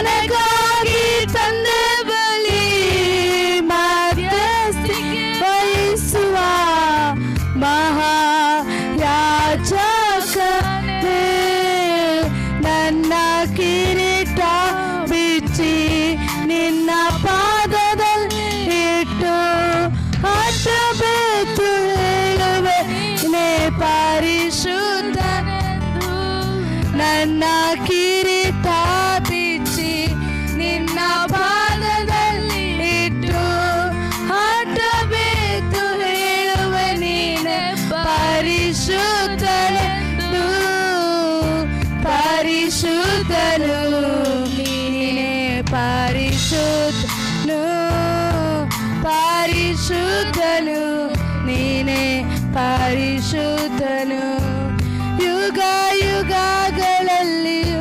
ನನಗಾಗಿ ತಂದೆ ಬಲಿ ಮಧ್ಯಸ್ಥಿಕೆ ವಹಿಸುವ ಮಹಾಯಾಜಕನೇ, ನನ್ನ ಕಿರೀಟ ಬಿಚ್ಚಿ ನಿನ್ನ ಪಾದದಲ್ಲಿ ಇಟ್ಟು ಹಠಬೇಕು ಹೇಳುವೆ ನೇ ಪರಿಶುದ್ಧನೆಂದು. ನನ್ನ ಕಿರೀಟ ಬಿಚ್ಚಿ ನಿನ್ನ ಪಾದದಲ್ಲಿ ಇಟ್ಟು ಹಠಬೇಕು ಹೇಳುವೆ ನೀನೆ ಪರಿಶುದ್ಧನೆಂದು. ಪರಿಶುದ್ಧನು ನೀನೆ ಪರಿಶುದ್ಧನು, ಪರಿಶುದ್ಧನು ನೀನೆ ಪರಿಶುದ್ಧನು.